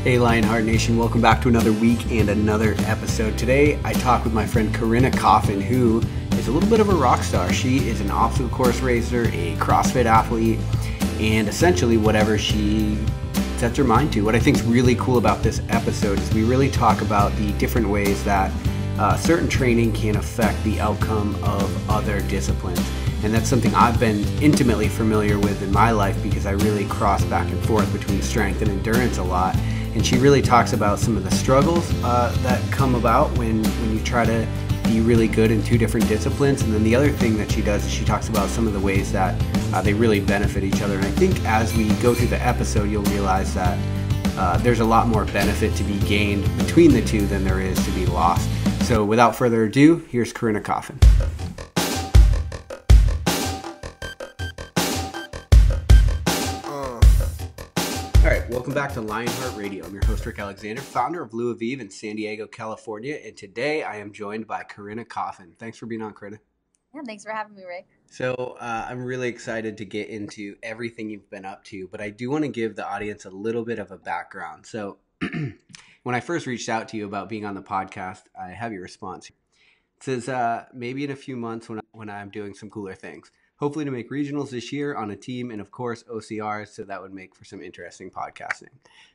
Hey Lionheart Nation, welcome back to another week and another episode. Today I talk with my friend Corinna Coffin, who is a little bit of a rock star. She is an obstacle course racer, a CrossFit athlete, and essentially whatever she sets her mind to. What I think is really cool about this episode is we really talk about the different ways that certain training can affect the outcome of other disciplines. And that's something I've been intimately familiar with in my life because I really cross back and forth between strength and endurance a lot. And she really talks about some of the struggles that come about when you try to be really good in two different disciplines. And then the other thing that she does is she talks about some of the ways that they really benefit each other. And I think as we go through the episode, you'll realize that there's a lot more benefit to be gained between the two than there is to be lost. So without further ado, here's Corrina Coffin. Welcome back to Lionheart Radio. I'm your host, Rick Alexander, founder of Blue Aviv in San Diego, California. And today I am joined by Corinna Coffin. Thanks for being on, Corinna. Yeah, thanks for having me, Rick. So I'm really excited to get into everything you've been up to, but I do want to give the audience a little bit of a background. So when I first reached out to you about being on the podcast, I have your response. It says, maybe in a few months when I'm doing some cooler things. Hopefully to make regionals this year on a team and, of course, OCRs, so that would make for some interesting podcasting.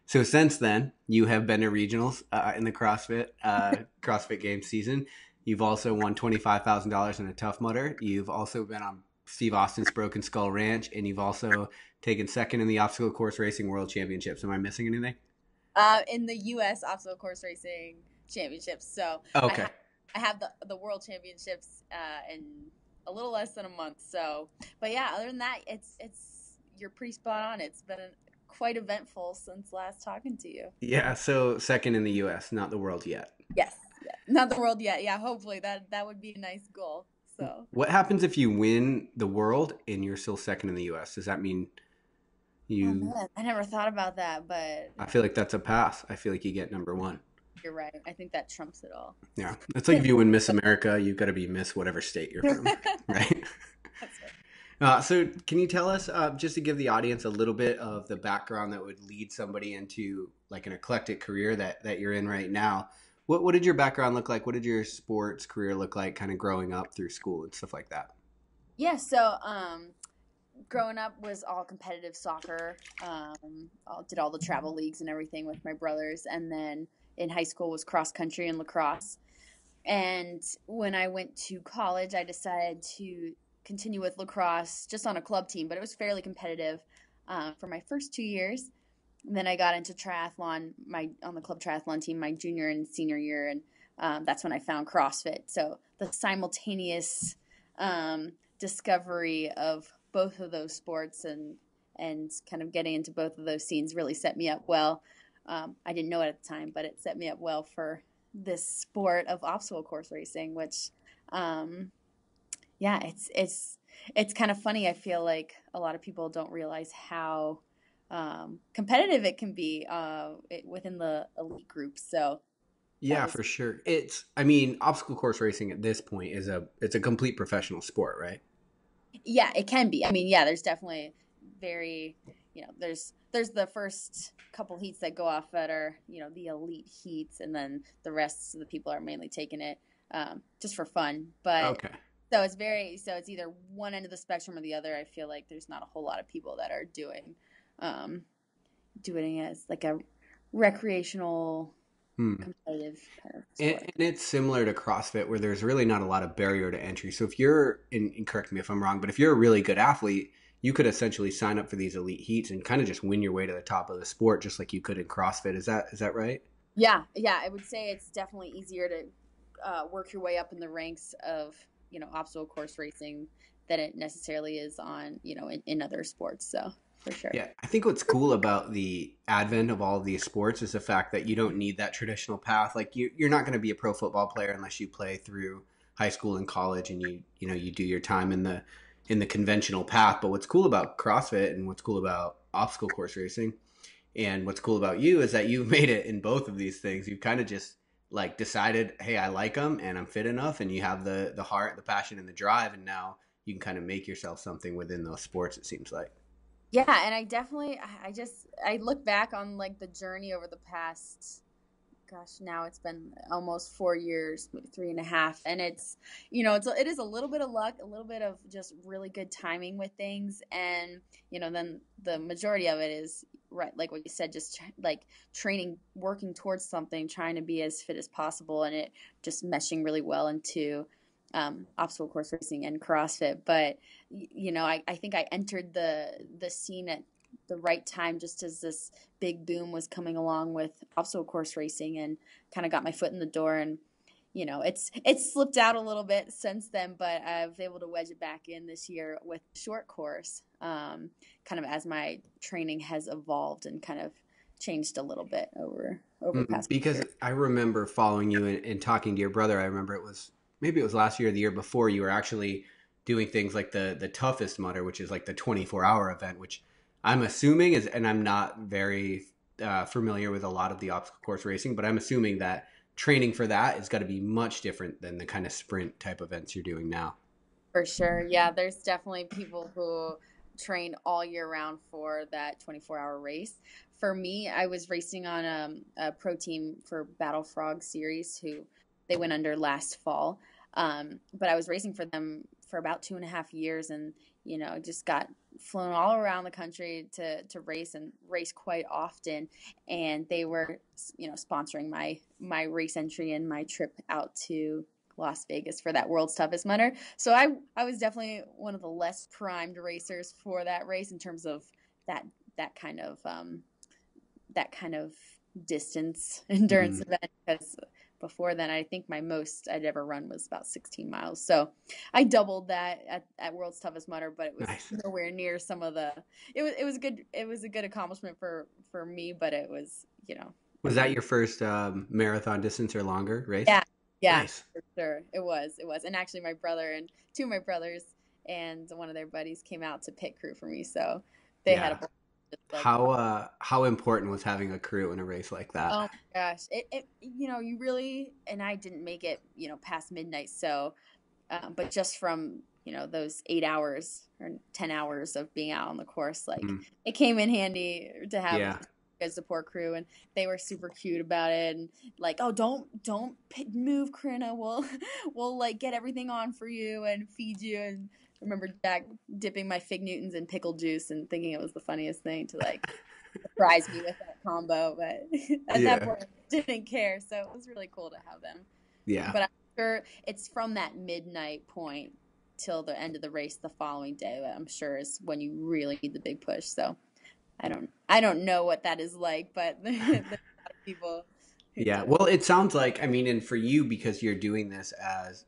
So since then, you have been to regionals in the CrossFit Games season. You've also won $25,000 in a Tough Mudder. You've also been on Steve Austin's Broken Skull Ranch, and you've also taken second in the Obstacle Course Racing World Championships. Am I missing anything? In the U.S. Obstacle Course Racing Championships. So okay. I have the World Championships in a little less than a month. So, but yeah, other than that, it's you're pretty spot on. It's been quite eventful since last talking to you. Yeah. So second in the U.S., not the world yet. Yes. Yeah. Not the world yet. Yeah. Hopefully that would be a nice goal. So what happens if you win the world and you're still second in the U.S.? Does that mean you? Oh, man, I never thought about that, but I feel like that's a pass. I feel like you get number one. You're right. I think that trumps it all. Yeah. It's like if you win Miss America, you've got to be Miss whatever state you're from, right? That's right. So can you tell us, just to give the audience a little bit of the background that would lead somebody into like an eclectic career that you're in right now, what did your background look like? What did your sports career look like kind of growing up through school and stuff like that? Yeah, so growing up was all competitive soccer. Did all the travel leagues and everything with my brothers, and then in high school was cross country and lacrosse. And when I went to college, I decided to continue with lacrosse just on a club team, but it was fairly competitive for my first 2 years. And then I got into triathlon on the club triathlon team my junior and senior year, and that's when I found CrossFit. So the simultaneous discovery of both of those sports and kind of getting into both of those scenes really set me up well. I didn't know it at the time, but it set me up well for this sport of obstacle course racing, which, it's kind of funny. I feel like a lot of people don't realize how competitive it can be within the elite groups. So yeah, for sure. Obstacle course racing at this point it's a complete professional sport, right? Yeah, it can be. I mean, yeah, there's definitely there's the first couple heats that go off that are, the elite heats, and then the rest of the people are mainly taking it just for fun. But okay. So it's either one end of the spectrum or the other. I feel like there's not a whole lot of people that are doing it as like a recreational competitive kind of sport. And it's similar to CrossFit where there's really not a lot of barrier to entry. So if you're, and correct me if I'm wrong, but if you're a really good athlete, you could essentially sign up for these elite heats and kind of just win your way to the top of the sport, just like you could in CrossFit. Is that right? Yeah. I would say it's definitely easier to work your way up in the ranks of, obstacle course racing than it necessarily is on, in other sports. So for sure. Yeah. I think what's cool about the advent of all of these sports is the fact that you don't need that traditional path. Like you're not going to be a pro football player unless you play through high school and college and you do your time in the conventional path. But what's cool about CrossFit and what's cool about obstacle course racing and what's cool about you is that you've made it in both of these things. You've kind of just like decided, hey, I like them and I'm fit enough, and you have the heart, the passion, and the drive, and now you can kind of make yourself something within those sports, it seems like. Yeah, and I look back on like the journey over the past, gosh, now it's been almost 4 years, maybe 3.5, and it is a little bit of luck, a little bit of just really good timing with things, and then the majority of it is right, like what you said, just like training, working towards something, trying to be as fit as possible, and it just meshing really well into obstacle course racing and CrossFit. But I think I entered the scene at the right time, just as this big boom was coming along with obstacle course racing, and kind of got my foot in the door. And it's slipped out a little bit since then, but I was able to wedge it back in this year with short course, kind of as my training has evolved and kind of changed a little bit over the past Because year. I remember following you and talking to your brother. I remember maybe it was last year or the year before, you were actually doing things like the toughest Mudder, which is like the 24-hour event, which I'm assuming is, and I'm not very familiar with a lot of the obstacle course racing, but I'm assuming that training for that is got to be much different than the kind of sprint type events you're doing now. For sure. Yeah, there's definitely people who train all year round for that 24-hour race. For me, I was racing on a pro team for Battle Frog series, who they went under last fall. But I was racing for them for about 2.5 years, and just got flown all around the country to race, and race quite often. And they were sponsoring my race entry and my trip out to Las Vegas for that World's Toughest Mudder. So I was definitely one of the less primed racers for that race in terms of that that kind of that kind of distance endurance Mm-hmm. event, because before then I think my most I'd ever run was about 16 miles. So I doubled that at World's Toughest Mudder, but it was Nice. nowhere near some of the it was a good accomplishment for me, but it was Was that your first marathon distance or longer race? yeah, yeah, Nice. for sure. It was. And actually my brother and two of my brothers and one of their buddies came out to pit crew for me. So they had a Yeah. blast, just like, How important was having a crew in a race like that? oh my gosh. You really, and I didn't make it, past midnight. So, but just from, those 8 hours or 10 hours of being out on the course, like Mm. it came in handy to have Yeah. a support crew, and they were super cute about it, and like, oh, don't move, Corinna, we'll like get everything on for you and feed you. And I remember Jack dipping my Fig Newtons in pickle juice and thinking it was the funniest thing to like surprise me with that combo, but at that Yeah. point I didn't care, so it was really cool to have them. Yeah. But I'm sure it's from that midnight point till the end of the race the following day, I'm sure, is when you really need the big push. So I don't know what that is like, but there's a lot of people who Yeah. do. Well, it sounds like, I mean, and for you, because you're doing this as,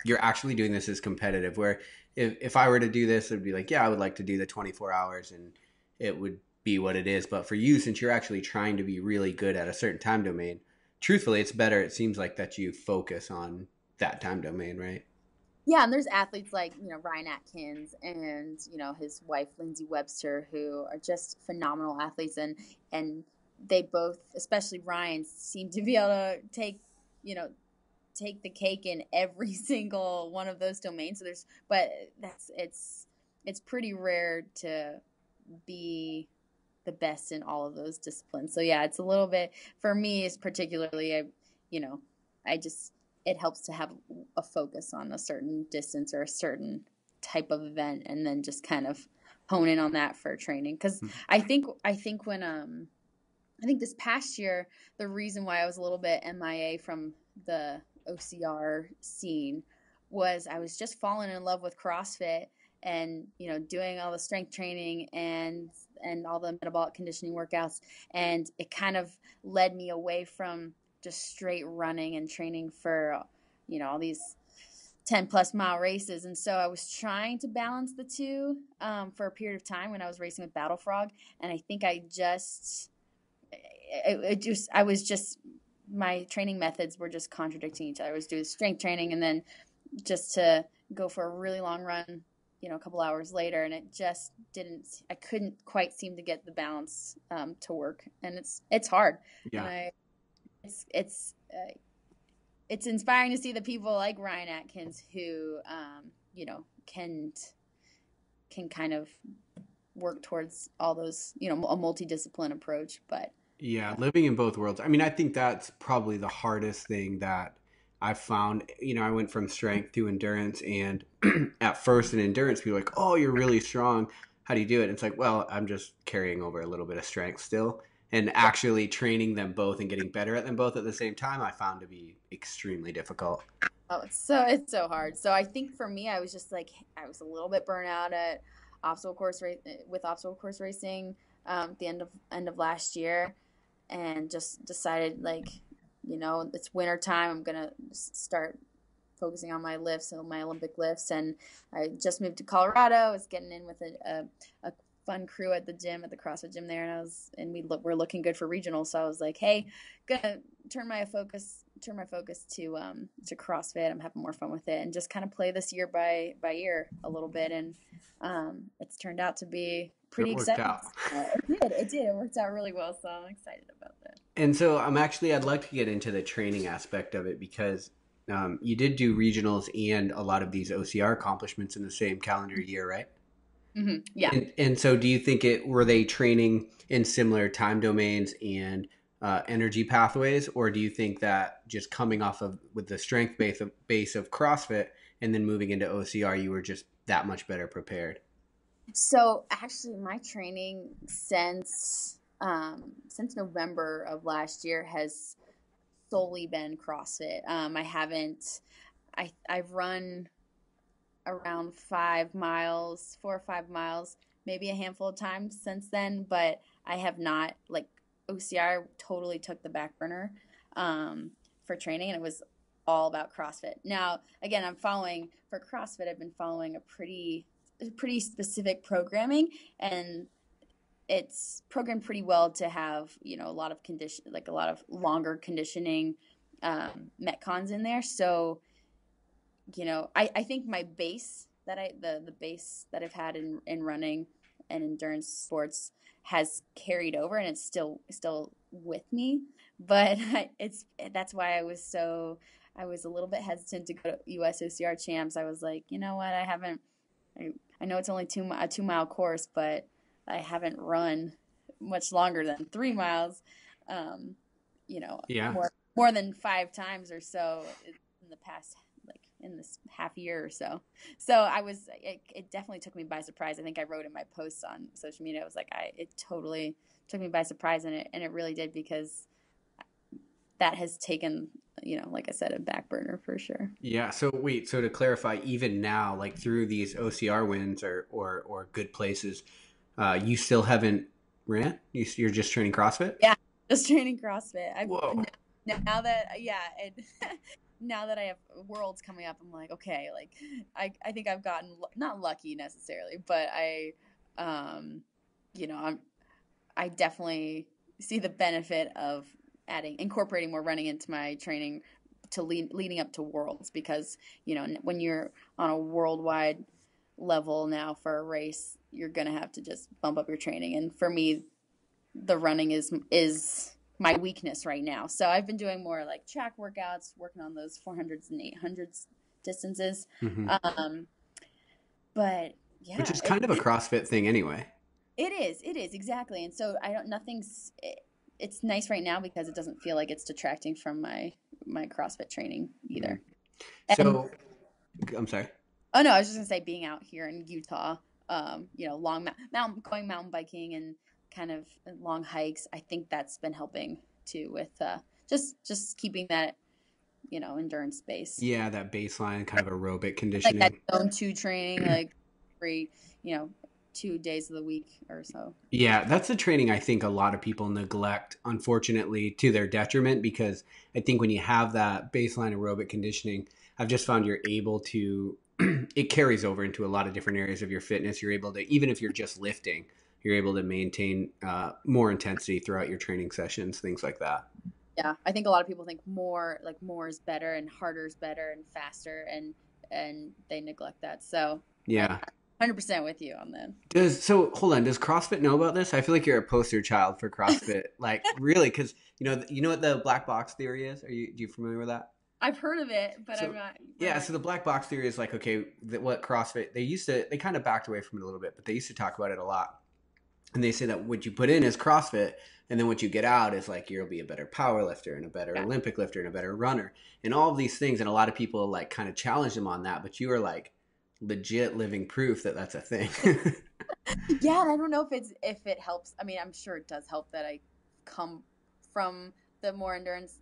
you're actually doing this as competitive, where if I were to do this, it'd be like, yeah, I would like to do the 24 hours and it would be what it is. But for you, since you're actually trying to be really good at a certain time domain, truthfully, it's better, it seems like, that you focus on that time domain, right? Yeah, and there's athletes like, Ryan Atkins and, his wife Lindsay Webster, who are just phenomenal athletes, and they both, especially Ryan, seem to be able to you know, take the cake in every single one of those domains. So but it's pretty rare to be the best in all of those disciplines. So yeah, it's a little bit, for me is particularly, you know, I just, it helps to have a focus on a certain distance or a certain type of event, and then just kind of hone in on that for training. Cause I think when, I think this past year, the reason why I was a little bit MIA from the OCR scene was I was just falling in love with CrossFit, and doing all the strength training and all the metabolic conditioning workouts, and it kind of led me away from just straight running and training for all these 10 plus mile races. And so I was trying to balance the two for a period of time when I was racing with Battle Frog, and I think I was just, my training methods were just contradicting each other. I was doing strength training and then just to go for a really long run, a couple hours later, and it just I couldn't quite seem to get the balance to work, and it's hard. Yeah. And it's inspiring to see the people like Ryan Atkins who, can kind of work towards all those, you know, a multidiscipline approach. But Yeah, living in both worlds. I mean, I think that's probably the hardest thing that I've found. You know, I went from strength to endurance, and at first in endurance, people are like, "Oh, you're really strong. How do you do it?" And it's like, well, I'm just carrying over a little bit of strength still, and actually training them both and getting better at them both at the same time, I found to be extremely difficult. oh, it's so hard. So I think for me, I was just like, I was a little bit burnt out at obstacle course racing at the end of last year, and just decided, like, you know, it's winter time. I'm gonna start focusing on my lifts and my Olympic lifts. And I just moved to Colorado. I was getting in with a fun crew at the gym, at the CrossFit gym there, and we're looking good for regional. So I was like, hey, gonna turn my focus to CrossFit. I'm having more fun with it, and just kind of play this year by ear a little bit. And it's turned out to be pretty It worked exciting. out. It did. It worked out really well. So I'm excited about that. And so I'd like to get into the training aspect of it because you did do regionals and a lot of these OCR accomplishments in the same calendar year, right? Mm-hmm. Yeah. And so do you think were they training in similar time domains and energy pathways, or do you think that just coming off of with the strength base of CrossFit and then moving into OCR, you were just that much better prepared? So actually, my training since November of last year has solely been CrossFit. I've run around 5 miles, 4 or 5 miles, maybe a handful of times since then, but I have not, like, OCR totally took the back burner for training, and it was all about CrossFit. Now, again, for CrossFit, I've been following a pretty specific programming, and it's programmed pretty well to have, you know, a lot of longer conditioning metcons in there. So, you know, I think my base the base that I've had in running and endurance sports has carried over, and it's still with me. But that's why I was a little bit hesitant to go to US OCR champs. I was like, you know what, I know it's only a 2 mile course, but I haven't run much longer than 3 miles, you know, Yeah. more than 5 times or so in the past, like in this half year or so. So it definitely took me by surprise. I think I wrote in my posts on social media, I was like, it totally took me by surprise, and it really did, because that has taken, you know, like I said, a back burner for sure. Yeah. So wait, so to clarify, even now, like through these OCR wins or good places, you still haven't ran? You're just training CrossFit? Yeah, just training CrossFit. Whoa. Now that, yeah, now that I have Worlds coming up, I'm like, okay, like I think I've gotten not lucky necessarily, but you know, I definitely see the benefit of incorporating more running into my training to leading up to Worlds, because, you know, when you're on a worldwide level now for a race, you're gonna have to just bump up your training. And for me, the running is my weakness right now. So I've been doing more like track workouts, working on those 400s and 800s distances. Mm-hmm. But yeah, Which is kind of a CrossFit thing anyway. It is exactly. And so it's nice right now because it doesn't feel like it's detracting from my CrossFit training either. So, I'm sorry. Oh no, I was just gonna say, being out here in Utah, you know, long mountain biking and kind of long hikes, I think that's been helping too with just keeping that, you know, endurance base. Yeah, that baseline kind of aerobic conditioning. Like that zone 2 training, like every, you know, 2 days of the week or so. Yeah, that's the training I think a lot of people neglect, unfortunately, to their detriment, because I think when you have that baseline aerobic conditioning, I've just found you're able to, it carries over into a lot of different areas of your fitness. You're able to, even if you're just lifting, you're able to maintain more intensity throughout your training sessions, things like that. Yeah, I think a lot of people think more is better and harder is better and faster, and they neglect that. So yeah, 100% with you on that. So hold on, does CrossFit know about this? I feel like you're a poster child for CrossFit, like really, because you know what the black box theory is. Do you familiar with that? I've heard of it, but I'm not. Yeah, so the black box theory is like, okay, what CrossFit, they kind of backed away from it a little bit, but they used to talk about it a lot. And they say that what you put in is CrossFit, and then what you get out is like you'll be a better power lifter and a better Yeah. Olympic lifter and a better runner and all of these things. And a lot of people like kind of challenge them on that, but you are like legit living proof that that's a thing. Yeah, and I don't know if it helps. I mean, I'm sure it does help that I come from the more endurance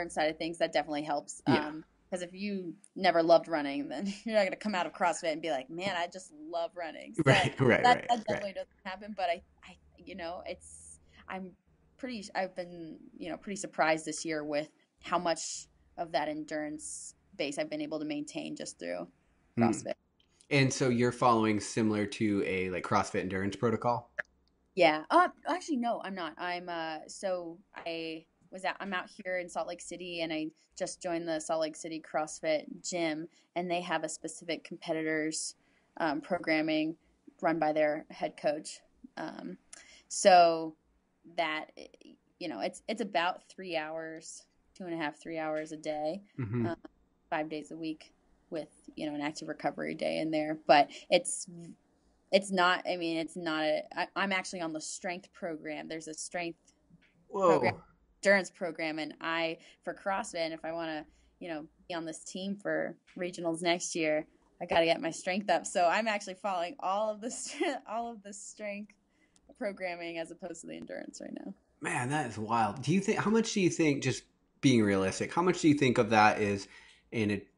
side of things. That definitely helps. Yeah. Because if you never loved running, then you're not going to come out of CrossFit and be like, man, I just love running. So Right, right, that right, right. definitely doesn't happen. But I'm I've been, pretty surprised this year with how much of that endurance base I've been able to maintain just through Mm. CrossFit. And so you're following similar to a like CrossFit endurance protocol? Yeah. Actually, no, I'm not. I'm out here in Salt Lake City, and I just joined the Salt Lake City CrossFit gym, and they have a specific competitors programming run by their head coach. Um, so that, it's about 3 hours, 2.5, 3 hours a day, Mm-hmm. um, 5 days a week with, an active recovery day in there. But it's not, I mean, it's not I'm actually on the strength program. There's a strength program, Whoa. endurance program, and for CrossFit, and if I want to, be on this team for regionals next year, I got to get my strength up. So I'm actually following all of all of the strength programming as opposed to the endurance right now. Man, that is wild. How much do you think, just being realistic, how much do you think of that is, and it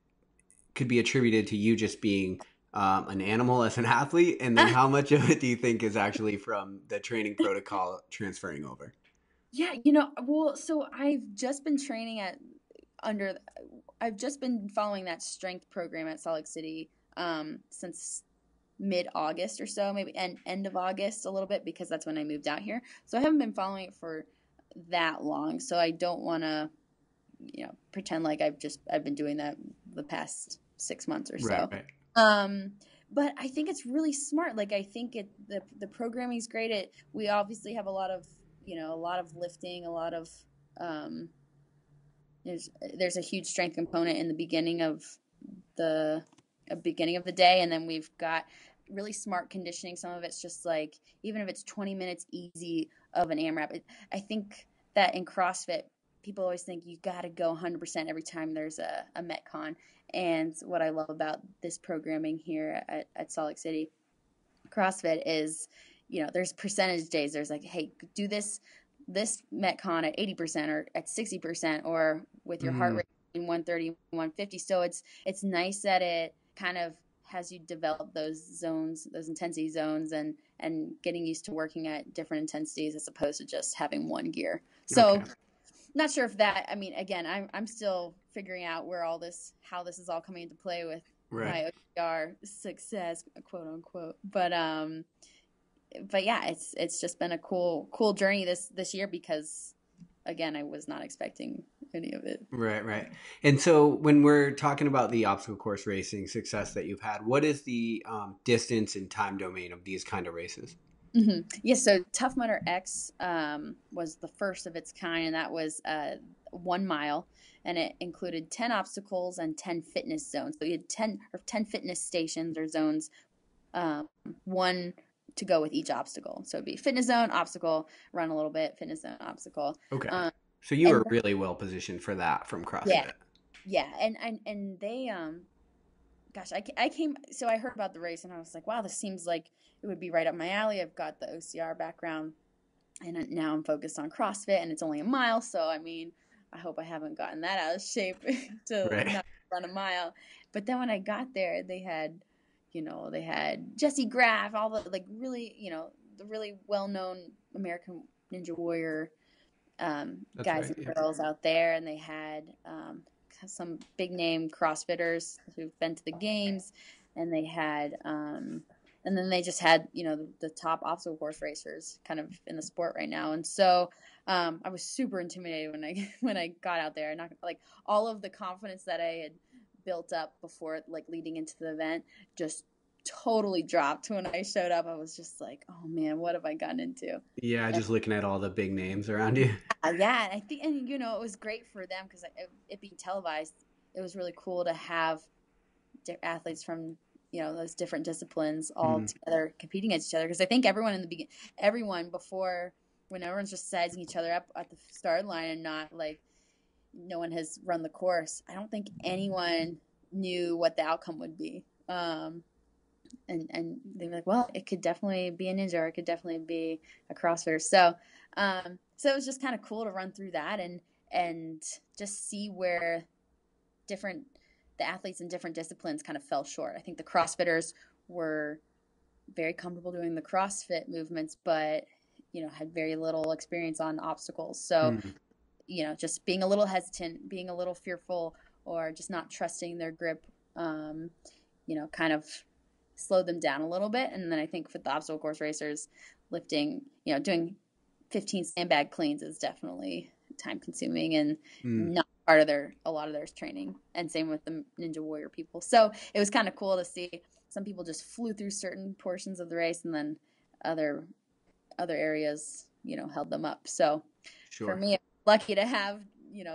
could be attributed to you just being an animal as an athlete? And then how much of it do you think is actually from the training protocol transferring over? Yeah, well, so under I've just been following that strength program at Salt Lake City since mid-August or so, maybe end of August a little bit, because that's when I moved out here. So I haven't been following it for that long. So I don't want to, pretend like I've been doing that the past 6 months or Right, so. right. Um, but I think it's really smart. Like, I think the programming is great. We obviously have a lot of, lifting, a lot of, um, there's a huge strength component in the the beginning of the day, and then we've got really smart conditioning. Some of it's just like, even if it's 20 minutes easy of an AMRAP, I think that in CrossFit people always think you got to go 100% every time there's a Metcon. And what I love about this programming here at Salt Lake City CrossFit is, there's percentage days. There's like, hey, do this Metcon at 80% or at 60%, or with your heart Mm, rate in 130, 150. So it's nice that it kind of has you develop those zones, those intensity zones, and getting used to working at different intensities as opposed to just having one gear. So okay. not sure if that, I mean, again, I'm still figuring out how this is all coming into play with Right. my OCR success, quote unquote. But yeah, it's just been a cool journey this year, because again, I was not expecting any of it. Right, right. And so when we're talking about the obstacle course racing success that you've had, what is the distance and time domain of these kind of races? Yeah, so Tough Mudder X was the first of its kind, and that was 1 mile, and it included 10 obstacles and 10 fitness zones. So you had 10 fitness stations or zones, um, one to go with each obstacle. So it'd be fitness zone, obstacle, run a little bit, fitness zone, obstacle. Okay. Um, So you and were really well positioned for that from yeah, CrossFit. yeah, and they gosh, I came, so I heard about the race and I was like, wow, this seems like it would be right up my alley. I've got the OCR background, and now I'm focused on CrossFit, and it's only a mile. So, I mean, I hope I haven't gotten that out of shape to Right. not run a mile. But then when I got there, they had Jesse Graff, all the like really, the really well-known American Ninja Warrior That's guys right. and Yeah. girls out there, and they had some big name CrossFitters who've been to the games, and they had, and then they just had, the top obstacle course racers kind of in the sport right now, and so I was super intimidated when I when I got out there, and not like all of the confidence that I had built up before, like leading into the event, just totally dropped when I showed up. I was just like, oh man, what have I gotten into? Yeah, just looking at all the big names around you. Yeah, and I think, and it was great for them because it being televised, it was really cool to have athletes from those different disciplines all together competing against each other. Because I think everyone before, when everyone's just sizing each other up at the start line and not like no one has run the course, I don't think anyone knew what the outcome would be. And they were like, well, it could definitely be a ninja, or it could definitely be a CrossFitter. So it was just kind of cool to run through that and just see where the athletes in different disciplines kind of fell short. I think the CrossFitters were very comfortable doing the CrossFit movements, but, had very little experience on obstacles. So, just being a little hesitant, being a little fearful, or just not trusting their grip, kind of slowed them down a little bit. And then I think for the obstacle course racers, lifting, doing 15 sandbag cleans is definitely time consuming and not part of a lot of their training. And same with the Ninja Warrior people. So it was kind of cool to see some people just flew through certain portions of the race, and then other areas, held them up. So for me, I'm lucky to have,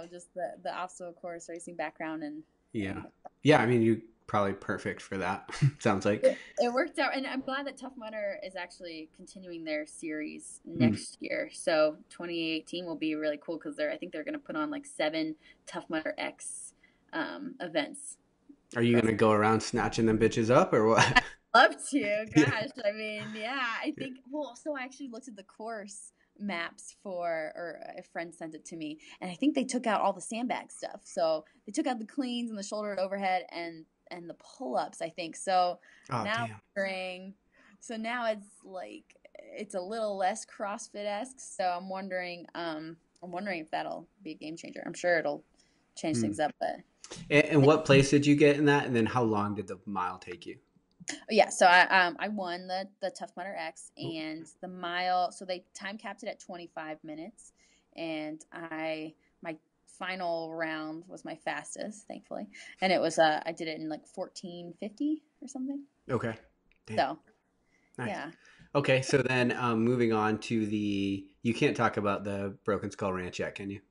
just the obstacle course racing background. And I mean, you probably perfect for that. Sounds like it worked out, and I'm glad that Tough Mudder is actually continuing their series next year. So 2018 will be really cool, because I think they're going to put on like 7 Tough Mudder X events. Are you going to go around snatching them bitches up, or what? I'd love to. Gosh, I mean, I think. Well, so I actually looked at the course maps or a friend sent it to me, and I think they took out all the sandbag stuff. So they took out the cleans and the shoulder overhead and the pull-ups, I think. So now it's like it's a little less CrossFit-esque. So I'm wondering if that'll be a game changer. I'm sure it'll change things up. But and what place did you get in that? And then how long did the mile take you? Yeah, so I won the Tough Mudder X, and the mile. So they time capped it at 25 minutes, and my final round was my fastest, thankfully, and it was I did it in like 14:50 or something. Okay. Damn. So, nice. Yeah. Okay, so then moving on to you can't talk about the Broken Skull Ranch yet, can you?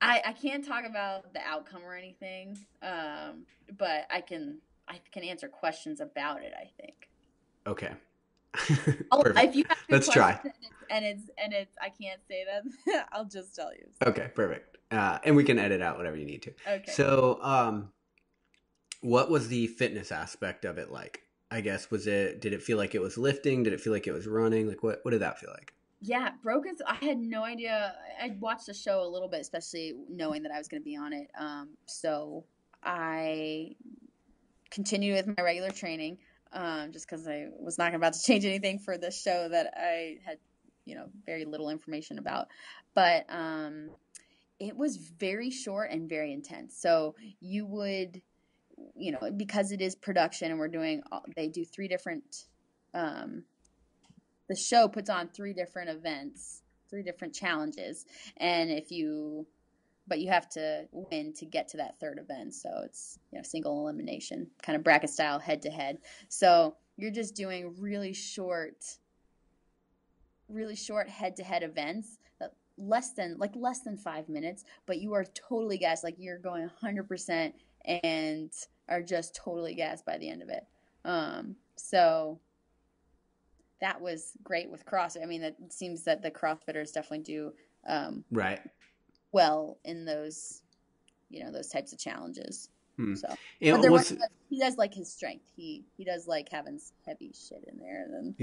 I can't talk about the outcome or anything, but I can answer questions about it, I think. Okay. If you have Let's try. And it's I can't say that, I'll just tell you. So. Okay, perfect. And we can edit out whatever you need to. Okay. So, what was the fitness aspect of it like? I guess did it feel like it was lifting? Did it feel like it was running? Like what did that feel like? Yeah, Broken. I had no idea. I watched the show a little bit, especially knowing that I was going to be on it. So I continued with my regular training, just because I was not about to change anything for this show that I had, very little information about. But it was very short and very intense. So you would, because it is production and they do 3 different. The show puts on 3 different events, 3 different challenges, and but you have to win to get to that 3rd event. So it's single elimination, kind of bracket style, head to head. So you're just doing really short head to head events that less than 5 minutes, but you are totally gassed, like you're going 100% and are just totally gassed by the end of it. So that was great with CrossFit. I mean, it seems that the CrossFitters definitely do right well in those, those types of challenges. So, but he does like his strength. He does like having heavy shit in there, and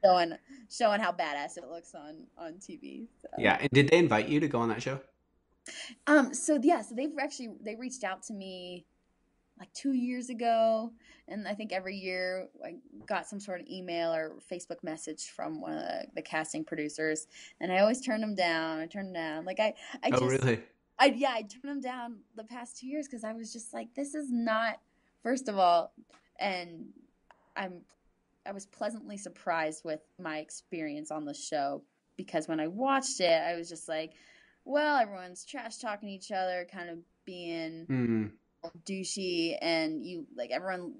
then showing how badass it looks on TV. So. Yeah, and did they invite you to go on that show? So they reached out to me like 2 years ago, and I think every year I got some sort of email or Facebook message from one of the casting producers, and I always turned them down. Like I really? I turned them down the past 2 years because I was just like, this is not. First of all, and I was pleasantly surprised with my experience on the show, because when I watched it, I was just like, well, everyone's trash talking each other, kind of being douchey, and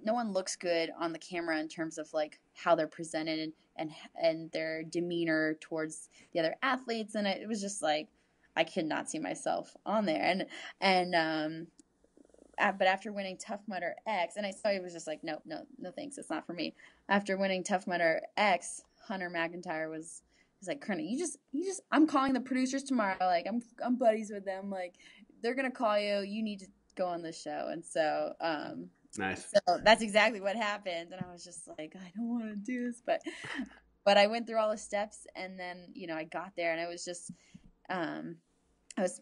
no one looks good on the camera in terms of like how they're presented and their demeanor towards the other athletes, and it was just like I could not see myself on there, and but after winning Tough Mudder X, and I saw he was just like, no, thanks, it's not for me. After winning Tough Mudder X, Hunter McIntyre was like, Corinna, you just, I'm calling the producers tomorrow. Like, I'm buddies with them. Like, they're gonna call you. You need to go on this show. And so, nice. So that's exactly what happened. And I was just like, I don't want to do this, but I went through all the steps, and then, you know, I got there, and I was just, I was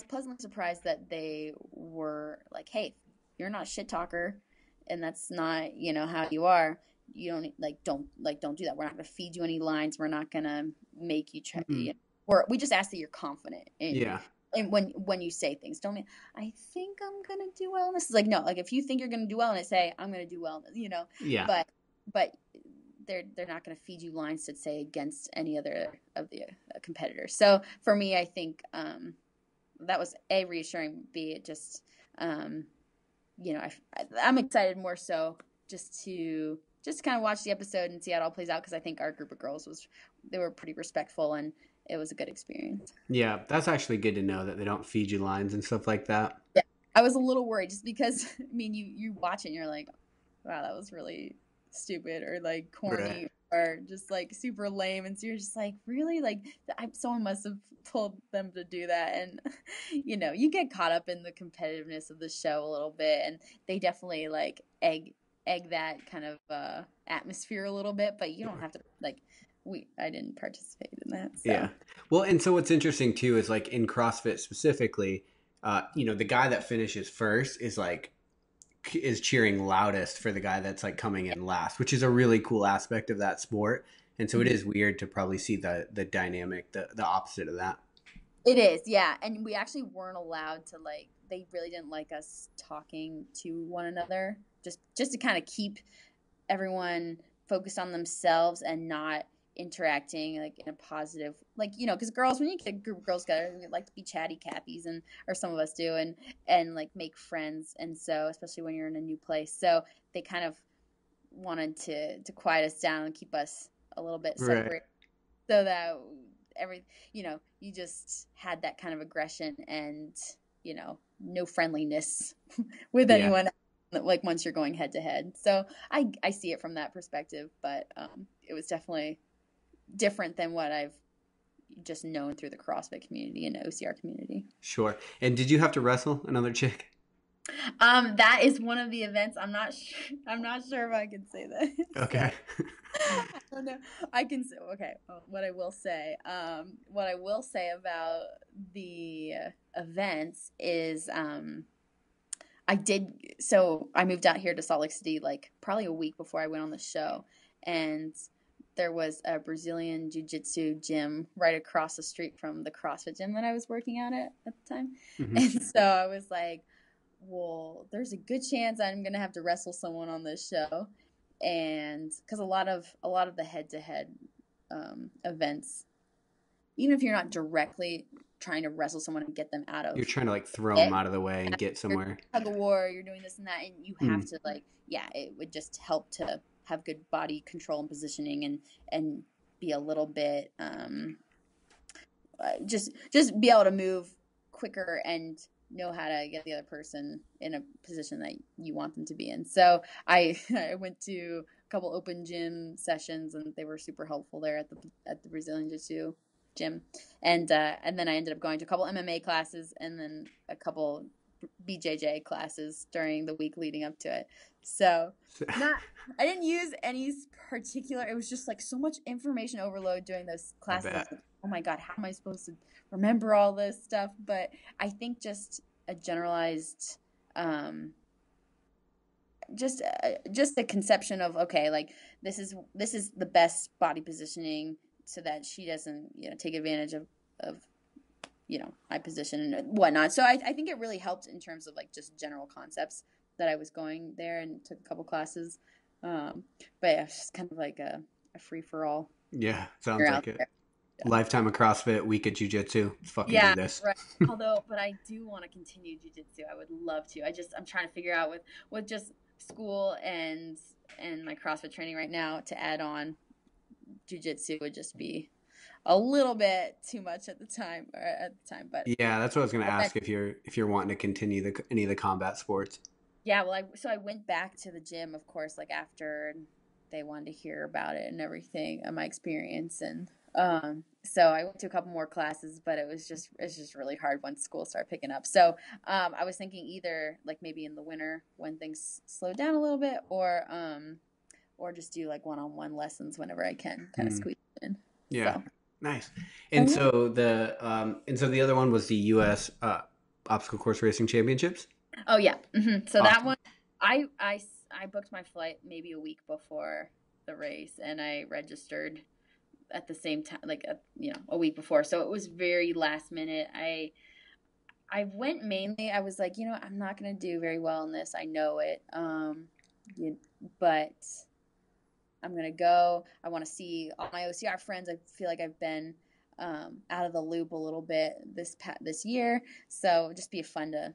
pleasantly surprised that they were like, hey, you're not shit talker, and that's not, you know, how you are. You don't do that. We're not going to feed you any lines. We're not going to make you try. You know, we just ask that you're confident. And when you say things, don't mean, I think I'm going to do well in this. It's like, no, like if you think you're going to do well in it, say, I'm going to do well in this, you know? Yeah. But they're not going to feed you lines to say against any other of the competitors. So for me, I think that was A, reassuring, B, it just, you know, I'm excited more so just to kind of watch the episode and see how it all plays out, because I think our group of girls they were pretty respectful, and it was a good experience. Yeah, that's actually good to know that they don't feed you lines and stuff like that. Yeah, I was a little worried just because, I mean, you watch it and you're like, wow, that was really stupid, or like corny, right, or just like super lame, and so you're just like, really, like someone must have told them to do that. And you know, you get caught up in the competitiveness of the show a little bit, and they definitely like egg that kind of atmosphere a little bit, but you don't have to like. I didn't participate in that. So. Yeah. Well, and so what's interesting too is like in CrossFit specifically, you know, the guy that finishes first is cheering loudest for the guy that's like coming in last, which is a really cool aspect of that sport. And so it is weird to probably see the dynamic, the opposite of that. It is, yeah. And we actually weren't allowed to, like, they really didn't like us talking to one another, just to kind of keep everyone focused on themselves and not interacting like in a positive, like, you know, because girls, when you get a group of girls together, we like to be chatty Cappies, or some of us do, and like make friends. And so especially when you're in a new place, so they kind of wanted to quiet us down and keep us a little bit separate, right, so that you know, you just had that kind of aggression and, you know, no friendliness with anyone, like once you're going head to head. So I see it from that perspective, but it was definitely different than what I've just known through the CrossFit community and OCR community. Sure. And did you have to wrestle another chick? That is one of the events. I'm not sure if I can say that. Okay. So, I don't know. I can say, okay. What I will say about the events is, I moved out here to Salt Lake City like probably a week before I went on the show, and there was a Brazilian jiu-jitsu gym right across the street from the CrossFit gym that I was working out at the time. Mm-hmm. And so I was like, well, there's a good chance I'm going to have to wrestle someone on this show. And because a lot of the head-to-head events, even if you're not directly trying to wrestle someone and get them out of, you're trying to like throw them out of the way and get somewhere. Tug of war, you're doing this and that, and you have to like, it would just help to have good body control and positioning, and be a little bit just be able to move quicker and know how to get the other person in a position that you want them to be in. So I went to a couple open gym sessions, and they were super helpful there at the Brazilian Jiu-Jitsu gym, and then I ended up going to a couple MMA classes and then a couple BJJ classes during the week leading up to it. So I didn't use any particular, it was just like so much information overload during those classes. Like, oh my God, how am I supposed to remember all this stuff? But I think just a generalized, just a conception of, okay, like this is the best body positioning so that she doesn't, you know, take advantage of you know, my position and whatnot. So I think it really helped in terms of like just general concepts that I was going there and took a couple classes. But yeah, it's just kind of like a free-for-all. Yeah, sounds like it. Yeah. Lifetime of CrossFit, week of Jiu-Jitsu. Let's fucking do this. Right. But I do want to continue Jiu-Jitsu. I would love to. I'm trying to figure out with just school and my CrossFit training right now, to add on Jiu-Jitsu would just be a little bit too much at the time, but Yeah, that's what I was going to ask if you're wanting to continue any of the combat sports. yeah, well, I went back to the gym, of course, like after they wanted to hear about it and everything, my experience, and so I went to a couple more classes, but it's just really hard once school started picking up. So I was thinking either like maybe in the winter when things slow down a little bit, or just do like one-on-one lessons whenever I can, kind of Hmm. squeeze it in. Yeah, So, nice. oh And yeah, so the other one was the U.S. Obstacle course racing championships. oh yeah. So that Awesome. one, I booked my flight maybe a week before the race, and I registered at the same time, like a week before. So it was very last minute. I went mainly. I was like, I'm not gonna do very well in this. I know it. But I'm gonna go. I want to see all my OCR friends. I feel like I've been out of the loop a little bit this year, so just be fun to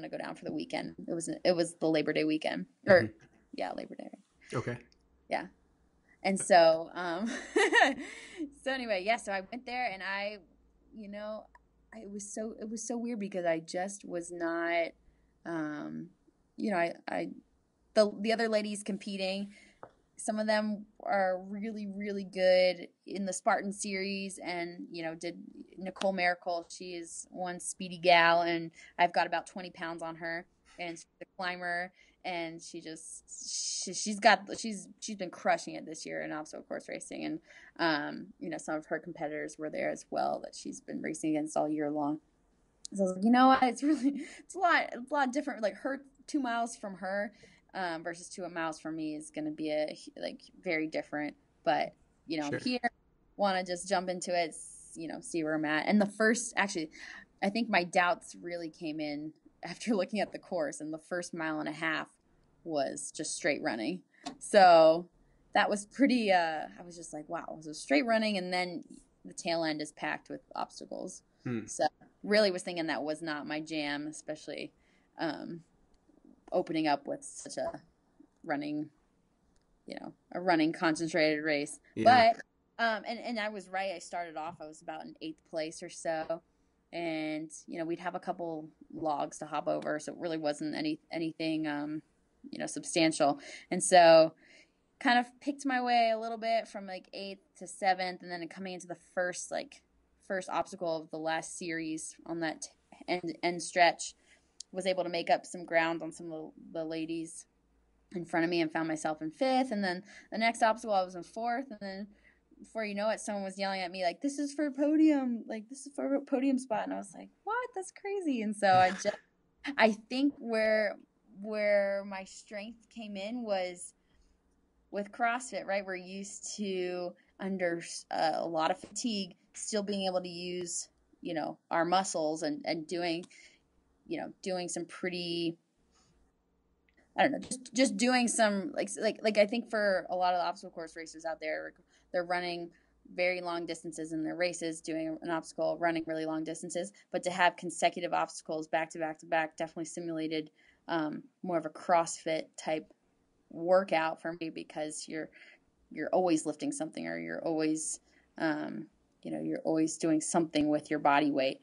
go down for the weekend. It was the Labor Day weekend, or Hmm. yeah, Labor Day. Okay. Yeah, and so so anyway, yeah. So I went there, and you know, it was so weird because I just was not, um, I the other ladies competing, some of them are really really good in the Spartan series, and did Nicole Miracle. She is one speedy gal, and I've got about 20 pounds on her, and she's a climber, and she's been crushing it this year in obstacle course racing, and some of her competitors were there as well that she's been racing against all year long. So I was like, you know what? It's a lot different. Like her 2 miles from her versus 2 miles from me is going to be very different. But I'm Sure. here, want to just jump into it, see where I'm at. And actually, I think my doubts really came in after looking at the course, and the first mile and a half was just straight running. So that was pretty. I was just like, wow, it was a straight running, and then the tail end is packed with obstacles. Hmm. So really was thinking that was not my jam, especially um, opening up with such running, a running concentrated race. Yeah. But and I was right. I started off. I was about in 8th place or so, and we'd have a couple logs to hop over, so it really wasn't anything substantial. And so kind of picked my way a little bit from like 8th to 7th, and then coming into the first obstacle of the last series on that end stretch, was able to make up some ground on some of the ladies in front of me and found myself in 5th. And then the next obstacle I was in 4th, and then before you know it, someone was yelling at me like, this is for podium, like this is for a podium spot. And I was like, what? That's crazy. And so I think where my strength came in was with CrossFit, right? We're used to, under a lot of fatigue, still being able to use our muscles, and doing some pretty, I don't know, just doing some like I think for a lot of the obstacle course racers out there, they're running very long distances in their races, doing an obstacle, running really long distances, but to have consecutive obstacles back to back to back definitely simulated more of a CrossFit type workout for me, because you're always lifting something, or you're always you're always doing something with your body weight,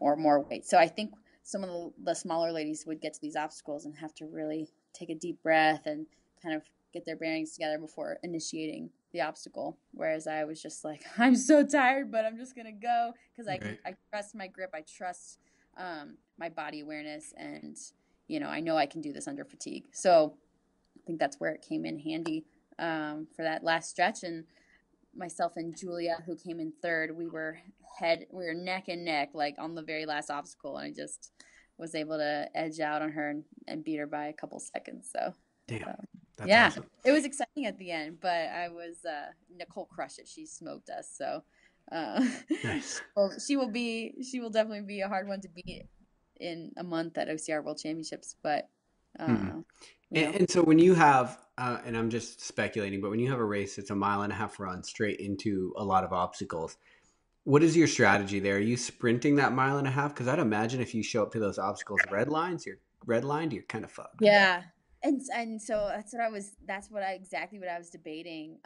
or more weight. So I think some of the smaller ladies would get to these obstacles and have to really take a deep breath and kind of get their bearings together before initiating the obstacle. Whereas I was just like, I'm so tired, but I'm just going to go, because Right. I trust my grip. I trust my body awareness, and, I know I can do this under fatigue. So I think that's where it came in handy for that last stretch. And myself and Julia, who came in third, we were neck and neck, like on the very last obstacle, and I just was able to edge out on her and beat her by a couple seconds. So, Damn. That's yeah, awesome. it was exciting at the end, but I was Nicole crushed it. She smoked us. So, uh, Nice. well, she will definitely be a hard one to beat in a month at OCR World Championships. But Hmm. uh, you know, And so when you have, and I'm just speculating, but when you have a race, it's a mile and a half run straight into a lot of obstacles. What is your strategy there? Are you sprinting that mile and a half? Because I'd imagine if you show up to those obstacles you're redlined, you're kind of fucked. yeah, and so that's what I exactly what I was debating.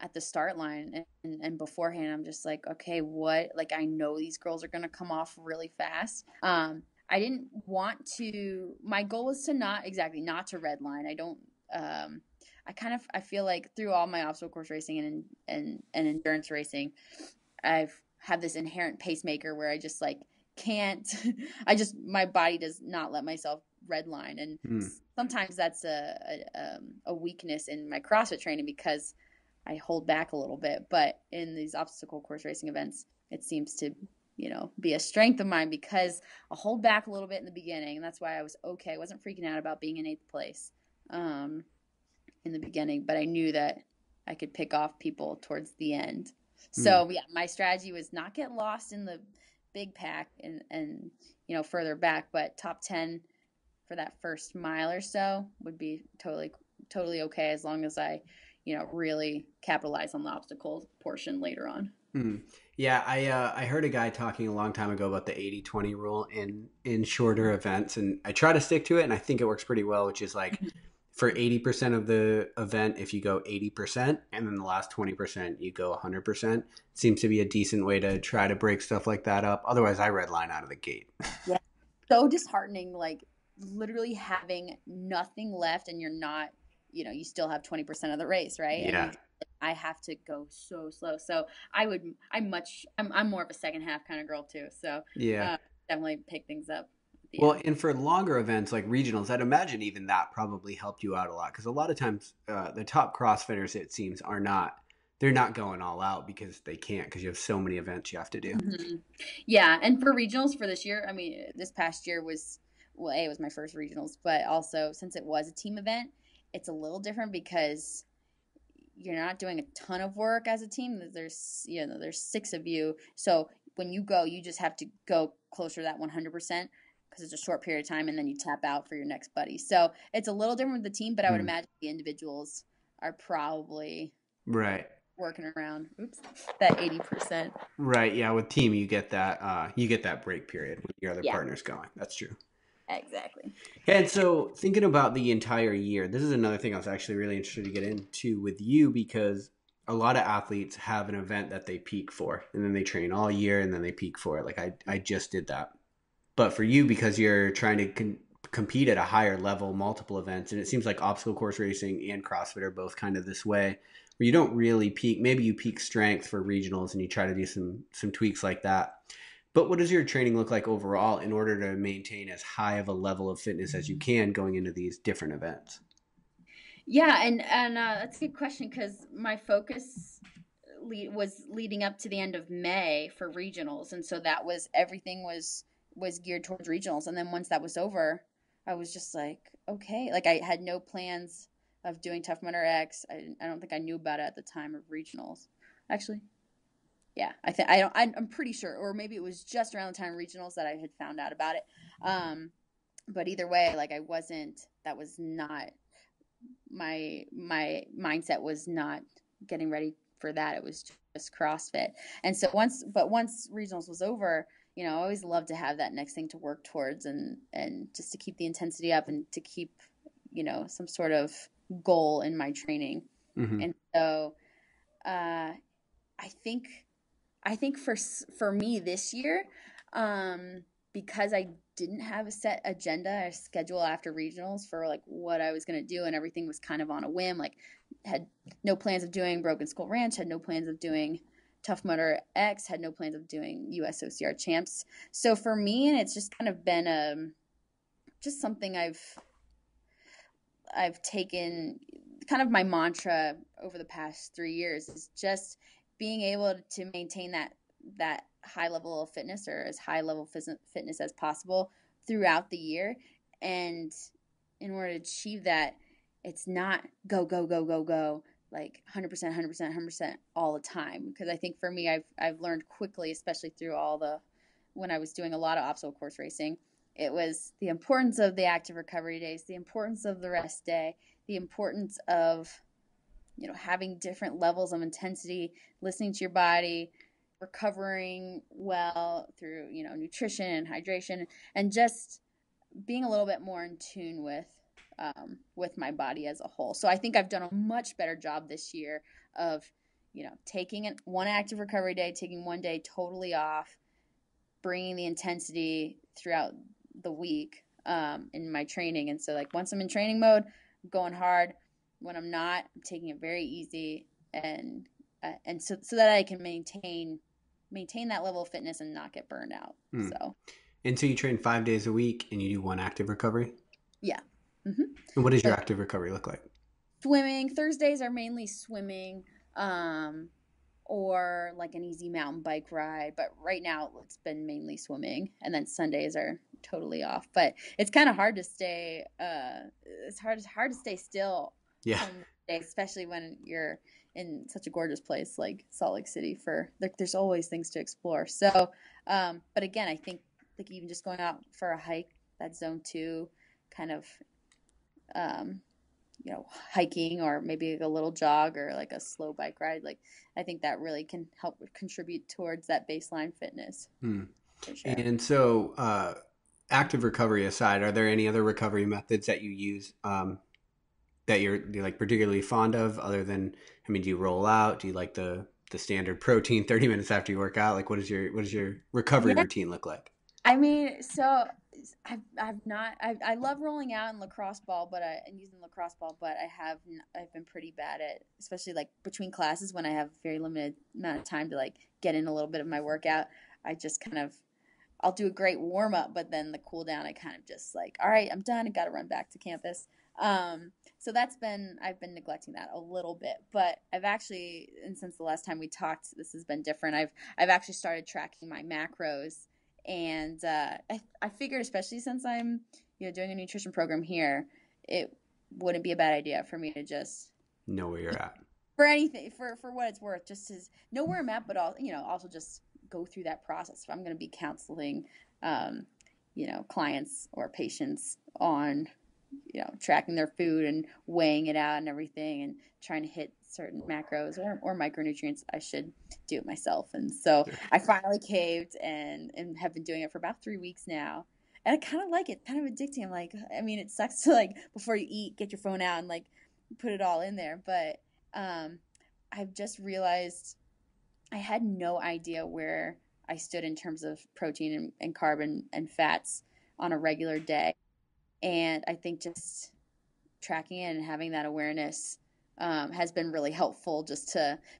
at the start line, and beforehand I'm just like, okay, what, like, I know these girls are going to come off really fast. I didn't want to, my goal was to not to redline. I don't, I feel like through all my obstacle course racing and endurance racing, I've had this inherent pacemaker where I just like can't, my body does not let myself redline. And sometimes that's a weakness in my CrossFit training because I hold back a little bit. But in these obstacle course racing events, it seems to, be a strength of mine because I'll hold back a little bit in the beginning. And that's why I was okay. I wasn't freaking out about being in 8th place in the beginning, but I knew that I could pick off people towards the end. So yeah, my strategy was not get lost in the big pack and further back, but top 10 for that first mile or so would be totally okay, as long as I really capitalize on the obstacle portion later on. Yeah, I heard a guy talking a long time ago about the 80-20 rule in shorter events, and I try to stick to it, and I think it works pretty well, which is like for 80% of the event, if you go 80%, and then the last 20% you go 100%, seems to be a decent way to try to break stuff like that up. Otherwise, I redline out of the gate. Yeah, so disheartening, like literally having nothing left, and you're not, you still have 20% of the race, right? Yeah. And I have to go so slow. So I'm more of a second half kind of girl too. So yeah, definitely pick things up. Well, and for longer events like regionals, I'd imagine even that probably helped you out a lot, because a lot of times the top CrossFitters, it seems, they're not going all out because they can't, because you have so many events you have to do. Yeah, and for regionals for this year, I mean, this past year was, well, it was my first regionals, but also since it was a team event, it's a little different because you're not doing a ton of work as a team. There's 6 of you, so when you go, you just have to go closer to that 100% because it's a short period of time, and then you tap out for your next buddy. So it's a little different with the team, but I would imagine the individuals are probably right working around that 80%. Right, yeah. With team, you get that break period when your other partner's going. That's true. Exactly. And so, thinking about the entire year, this is another thing I was actually really interested to get into with you, because a lot of athletes have an event that they peak for, and then they train all year, and then they peak for it. Like I just did that. But for you, because you're trying to compete at a higher level, multiple events, and it seems like obstacle course racing and CrossFit are both kind of this way, where you don't really peak. Maybe you peak strength for regionals, and you try to do some tweaks like that. But what does your training look like overall in order to maintain as high of a level of fitness as you can going into these different events? Yeah, and that's a good question, because my focus was leading up to the end of May for regionals, and so that was everything was geared towards regionals. And then once that was over, I was just like, okay, like I had no plans of doing Tough Mudder X. I don't think I knew about it at the time of regionals, actually. Yeah, I'm pretty sure, or maybe it was just around the time of regionals that I had found out about it. But either way, like that was not my mindset, was not getting ready for that. It was just CrossFit. And so once regionals was over, I always love to have that next thing to work towards, and just to keep the intensity up, and to keep, some sort of goal in my training. And so, I think for me this year, because I didn't have a set agenda, a schedule after regionals for like what I was going to do, and everything was kind of on a whim. Like, had no plans of doing Broken Skull Ranch, had no plans of doing Tough Mudder X, had no plans of doing US OCR champs. So for me, and it's just kind of been just something I've taken, kind of my mantra over the past 3 years, is just being able to maintain that high level of fitness, or as high level fitness as possible throughout the year. And in order to achieve that, it's not go, like 100%, 100% all the time. Because I think for me, I've learned quickly, especially through when I was doing a lot of obstacle course racing, it was the importance of the active recovery days, the importance of the rest day, the importance of, having different levels of intensity, listening to your body, recovering well through, nutrition and hydration, and just being a little bit more in tune with my body as a whole. So I think I've done a much better job this year of taking one active recovery day, taking one day totally off, bringing the intensity throughout the week in my training. And so like once I'm in training mode, I'm going hard. When I'm not, I'm taking it very easy, and so that I can maintain that level of fitness and not get burned out. So. And so you train 5 days a week and you do one active recovery? Yeah. Mm-hmm. And what does your active recovery look like? Swimming. Thursdays are mainly swimming, or like an easy mountain bike ride. But right now it's been mainly swimming, and then Sundays are totally off. But it's kind of hard to stay. It's hard to stay still. Yeah. Some days, especially when you're in such a gorgeous place like Salt Lake City. There's always things to explore. So, but again, I think like even just going out for a hike, that zone 2 kind of. Hiking or maybe a little jog or like a slow bike ride. Like I think that really can help contribute towards that baseline fitness. For sure. And so active recovery aside, are there any other recovery methods that you use that you're like particularly fond of other than, do you roll out? Do you like the standard protein 30 minutes after you work out? Like what does your recovery routine look like? So I love rolling out in lacrosse ball, and using lacrosse ball, but I've been pretty bad at, especially like between classes when I have very limited amount of time to like get in a little bit of my workout. I just I'll do a great warm up, but then the cool down, I kind of just like, all right, I'm done. I got to run back to campus. So I've been neglecting that a little bit, but I've actually, and since the last time we talked, this has been different. I've actually started tracking my macros. And I figured, especially since I'm doing a nutrition program here, it wouldn't be a bad idea for me to just know where you're at for anything, for what it's worth, just to know where I'm at, but also just go through that process. If I'm going to be counseling, clients or patients on tracking their food and weighing it out and everything and trying to hit certain macros or micronutrients, I should do it myself. And so I finally caved and have been doing it for about 3 weeks now. And I kind of like it, kind of addicting. I'm like, it sucks to like before you eat, get your phone out and like put it all in there. But I've just realized I had no idea where I stood in terms of protein and carb and fats on a regular day. And I think just tracking it and having that awareness has been really helpful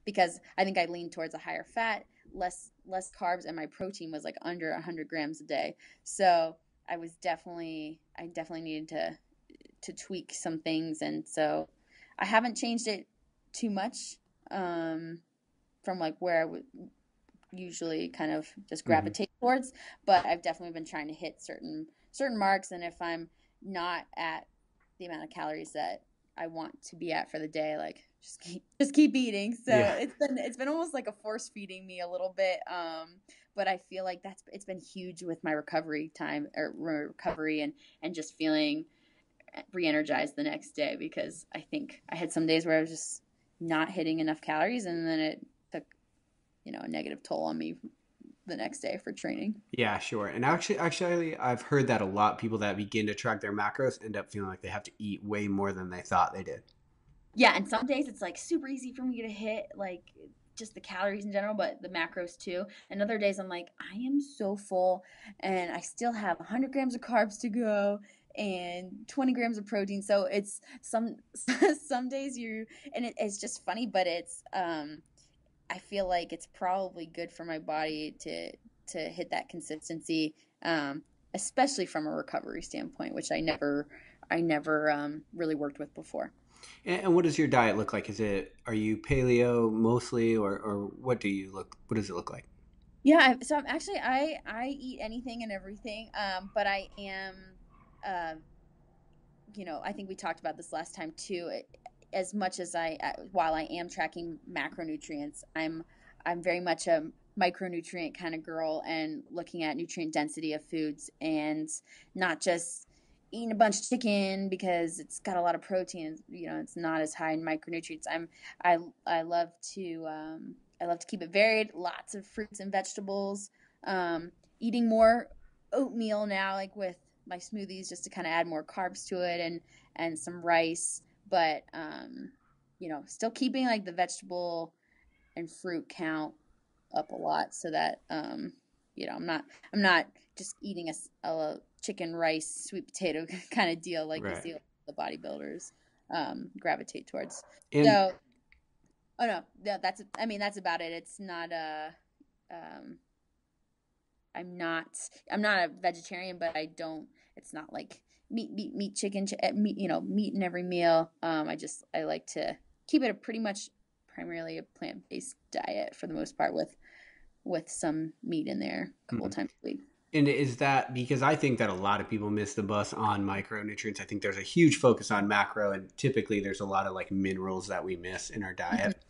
because I think I leaned towards a higher fat, less carbs, and my protein was like under 100 grams a day. So I definitely needed to tweak some things. And so I haven't changed it too much from like where I would usually kind of just gravitate towards, but I've definitely been trying to hit certain marks. And if I'm not at the amount of calories that I want to be at for the day, like just keep eating. So it's been almost like a force feeding me a little bit. But I feel like it's been huge with my recovery time or recovery and just feeling re-energized the next day, because I think I had some days where I was just not hitting enough calories, and then it took, a negative toll on me the next day for training. Yeah, sure. And actually, I've heard that a lot. People that begin to track their macros end up feeling like they have to eat way more than they thought they did. Yeah, and some days it's like super easy for me to hit like just the calories in general, but the macros too. And other days I'm like, I am so full and I still have 100 grams of carbs to go and 20 grams of protein. So it's some days it's just funny, but it's I feel like it's probably good for my body to hit that consistency, especially from a recovery standpoint, which I never really worked with before. And what does your diet look like? Are you paleo mostly, or what does it look like? Yeah, so I'm actually I eat anything and everything, but I am, I think we talked about this last time too. As much as while I am tracking macronutrients, I'm very much a micronutrient kind of girl and looking at nutrient density of foods and not just eating a bunch of chicken because it's got a lot of protein. It's not as high in micronutrients. I love to keep it varied, lots of fruits and vegetables, eating more oatmeal now, like with my smoothies, just to kind of add more carbs to it, and some rice, but still keeping like the vegetable and fruit count up a lot, so that I'm not just eating a chicken, rice, sweet potato kind of deal like you Right. see the bodybuilders gravitate towards. And So, oh no, yeah, that's about it. It's not um, I'm not a vegetarian, but I don't. It's not like meat, chicken, meat. Meat in every meal. I like to keep it pretty much primarily a plant based diet for the most part, with some meat in there a couple of times a week. And is that because I think that a lot of people miss the bus on micronutrients? I think there's a huge focus on macro, and typically there's a lot of like minerals that we miss in our Mm-hmm. diet.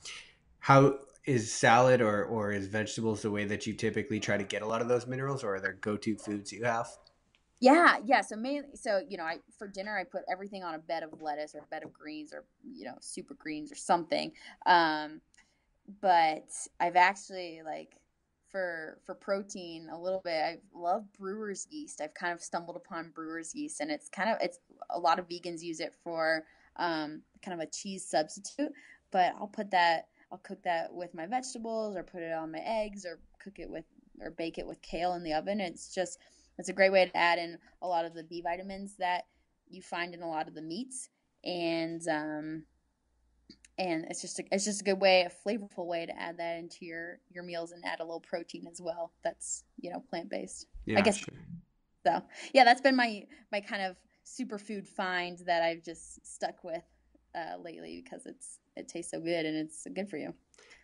How is salad or is vegetables the way that you typically try to get a lot of those minerals, or are there go-to foods you have? Yeah. So mainly, I for dinner I put everything on a bed of lettuce or a bed of greens or super greens or something. Um, but I've actually like for protein a little bit. I love brewer's yeast. I've kind of stumbled upon brewer's yeast, and it's a lot of vegans use it for kind of a cheese substitute. But I'll cook that with my vegetables, or put it on my eggs, or bake it with kale in the oven. It's a great way to add in a lot of the B vitamins that you find in a lot of the meats, and it's just a good way, a flavorful way to add that into your meals and add a little protein as well. That's plant based. I Yeah, guess sure. so. Yeah, that's been my kind of superfood find that I've just stuck with lately, because it tastes so good and it's good for you.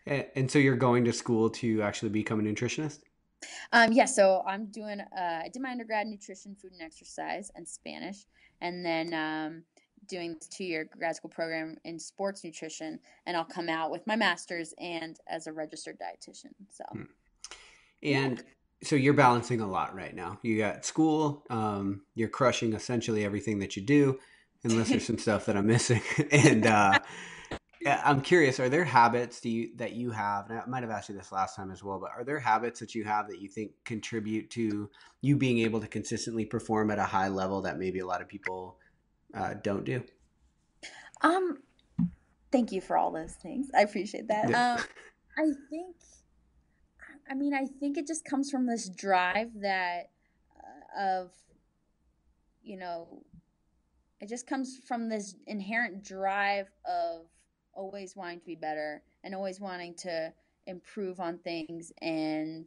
And so you're going to school to actually become a nutritionist? Yeah, so I did my undergrad in nutrition, food and exercise, and Spanish, and then doing this 2-year grad school program in sports nutrition, and I'll come out with my master's and as a registered dietitian. So, yeah. And so you're balancing a lot right now. You got school, you're crushing essentially everything that you do, unless there's some stuff that I'm missing. And yeah, I'm curious, are there habits that you have, and I might have asked you this last time as well, but are there habits that you have that you think contribute to you being able to consistently perform at a high level that maybe a lot of people don't do? Um, Thank you for all those things. I appreciate that. Yeah. I think, I think it just comes from this drive that of you know it just comes from this inherent drive of always wanting to be better and always wanting to improve on things, and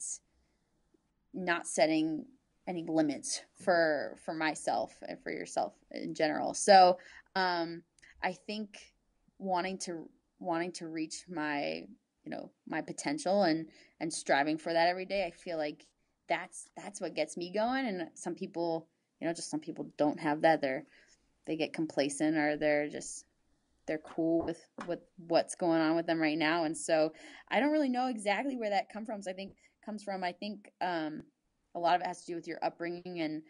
not setting any limits for myself and for yourself in general. So I think wanting to wanting to reach my potential, and striving for that every day, I feel like that's what gets me going. And some people, some people don't have that. They get complacent, or they're cool with what's going on with them right now. And so I don't really know exactly where that comes from. I think a lot of it has to do with your upbringing, and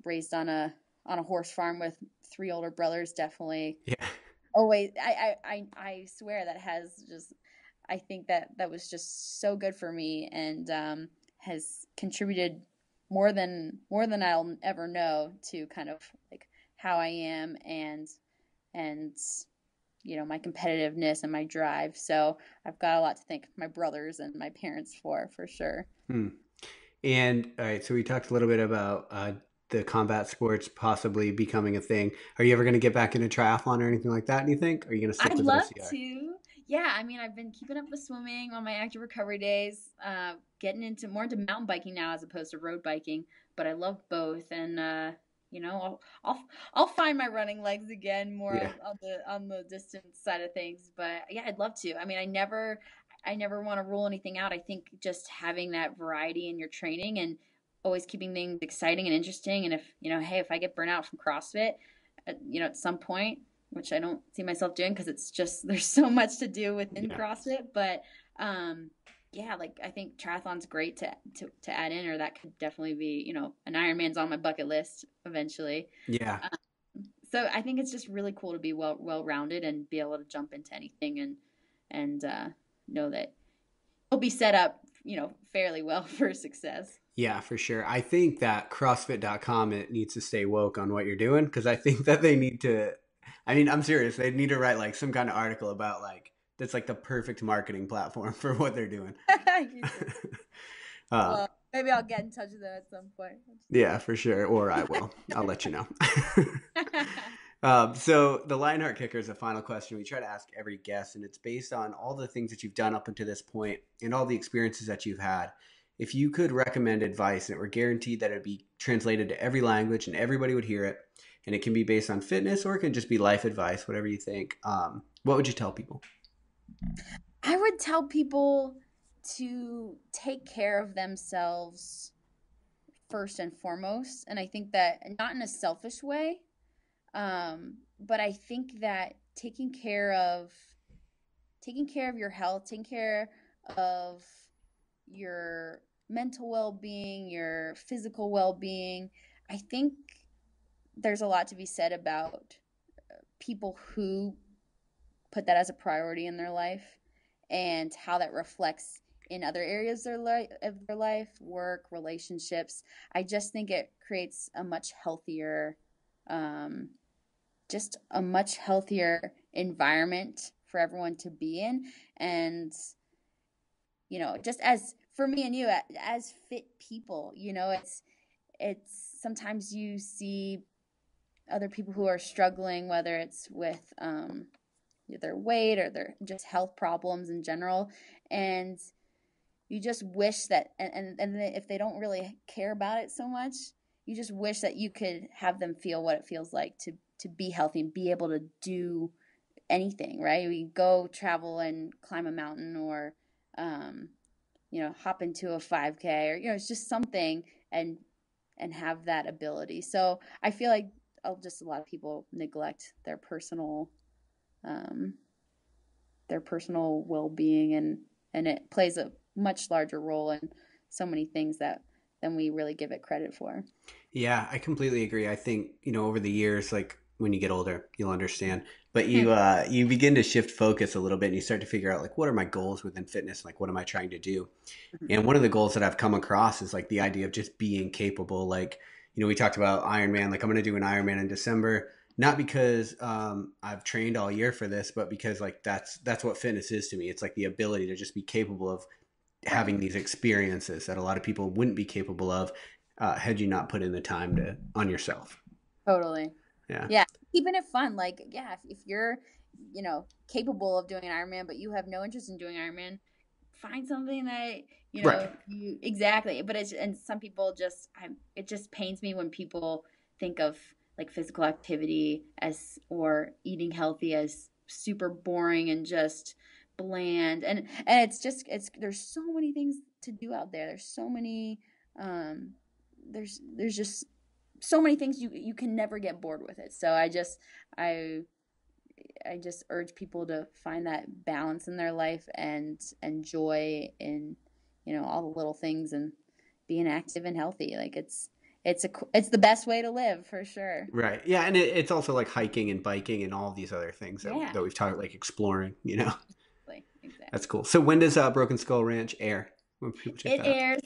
raised on a horse farm with 3 older brothers. Definitely Yeah. always, I swear that has just, I think that was just so good for me, and has contributed more than I'll ever know to kind of like how I am, and my competitiveness and my drive. So I've got a lot to thank my brothers and my parents for sure. Hmm. And all right, so we talked a little bit about the combat sports possibly becoming a thing. Are you ever going to get back into triathlon or anything like that? Do you think? Or are you going to stick I'd with love OCR? to. Yeah, I've been keeping up with swimming on my active recovery days, getting more into mountain biking now as opposed to road biking. But I love both, and you know, I'll I'll find my running legs again more Yeah. on the distance side of things. But yeah, I'd love to. I never want to rule anything out. I think just having that variety in your training, and always keeping things exciting and interesting. And hey, if I get burnt out from CrossFit, at some point, which I don't see myself doing, because it's just there's so much to do within Yeah. CrossFit. But yeah, like I think triathlon's great to add in, or that could definitely be, an Ironman's on my bucket list eventually. Yeah. Um, so I think it's just really cool to be well rounded and be able to jump into anything, and know that you'll be set up, fairly well for success. Yeah, for sure. I think that CrossFit.com it needs to stay woke on what you're doing because I think that they need to. I mean, I'm serious. They need to write like some kind of article about like That's like the perfect marketing platform for what they're doing. Well, maybe I'll get in touch with them at some point. Yeah, for sure. Or I will. I'll let you know. So the Lionheart Kicker is the final question we try to ask every guest, and it's based on all the things that you've done up until this point and all the experiences that you've had. If you could recommend advice and it were guaranteed that it'd be translated to every language and everybody would hear it, and it can be based on fitness or it can just be life advice, whatever you think, what would you tell people? I would tell people to take care of themselves first and foremost. And I think that not in a selfish way, but I think that taking care of your health, taking care of your mental well-being, your physical well-being, I think there's a lot to be said about people who put that as a priority in their life and how that reflects in other areas of their life, work, relationships. I just think it creates a much healthier, environment for everyone to be in. And, just as for me and you, as fit people, it's sometimes you see other people who are struggling, whether it's with their weight or their just health problems in general, and you just wish that, and if they don't really care about it so much, you just wish that you could have them feel what it feels like to be healthy and be able to do anything, right? We go travel and climb a mountain or, hop into a 5K or, it's just something and have that ability. So I feel like just a lot of people neglect their personal well-being, and it plays a much larger role in so many things than we really give it credit for. Yeah, I completely agree. I think, over the years, like when you get older, you'll understand, but you begin to shift focus a little bit and you start to figure out like, what are my goals within fitness? Like, what am I trying to do? Mm-hmm. And one of the goals that I've come across is like the idea of just being capable. Like, we talked about Ironman, like I'm going to do an Ironman in December, not because I've trained all year for this, but because like that's what fitness is to me. It's like the ability to just be capable of having these experiences that a lot of people wouldn't be capable of had you not put in the time on yourself. Totally. Yeah. Keeping it fun. Like, if you're, capable of doing an Ironman, but you have no interest in doing Ironman, find something that, right. you exactly. But and some people it just pains me when people think of like physical activity or eating healthy as super boring and just bland. And there's so many things to do out there. There's so many, there's just so many things you can never get bored with it. So I just urge people to find that balance in their life and joy in, all the little things and being active and healthy. Like it's the best way to live for sure. Right. Yeah. And it's also like hiking and biking and all these other things that we've talked, like exploring, Exactly. That's cool. So when does Broken Skull Ranch air? When people check it airs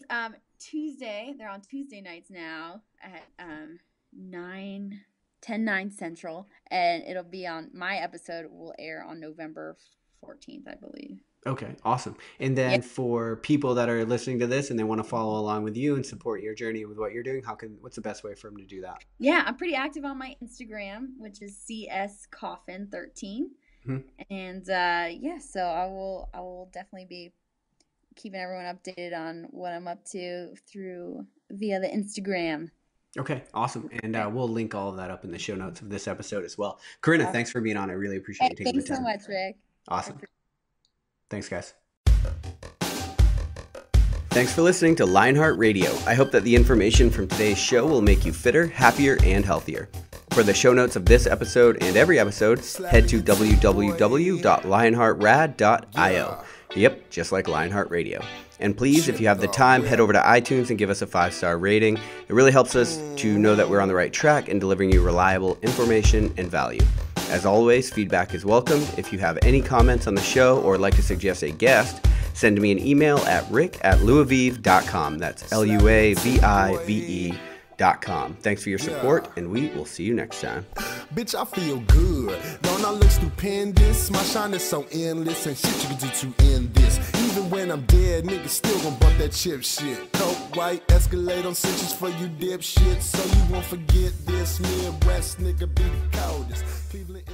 Tuesday. They're on Tuesday nights now at 10/9 Central, and it'll be on my episode will air on November 14th, I believe. Okay, awesome. And then for people that are listening to this and they want to follow along with you and support your journey with what you're doing, what's the best way for them to do that? Yeah, I'm pretty active on my Instagram, which is cscoffin13. Mm-hmm. And so I will definitely be keeping everyone updated on what I'm up to via the Instagram. Okay, awesome. And we'll link all of that up in the show notes of this episode as well. Corinna, thanks for being on. I really appreciate you taking the time. Thanks so much, Rick. Awesome. Thanks, guys. Thanks for listening to Lionheart Radio. I hope that the information from today's show will make you fitter, happier, and healthier. For the show notes of this episode and every episode, head to www.lionheartrad.io. Yep, just like Lionheart Radio. And please, if you have the time, head over to iTunes and give us a 5-star rating. It really helps us to know that we're on the right track in delivering you reliable information and value. As always, feedback is welcomed. If you have any comments on the show or like to suggest a guest, send me an email at rick@luavive.com. That's LUAVIVE Thanks for your support, and we will see you next time. Bitch, I feel good. Don't I look stupendous? My shine is so endless, and shit you can do to end this. Even when I'm dead, niggas still gon' bump that chip shit. Coke, white, Escalade on cinches for you dipshit. So you won't forget this. Midwest nigga be the coldest. Cleveland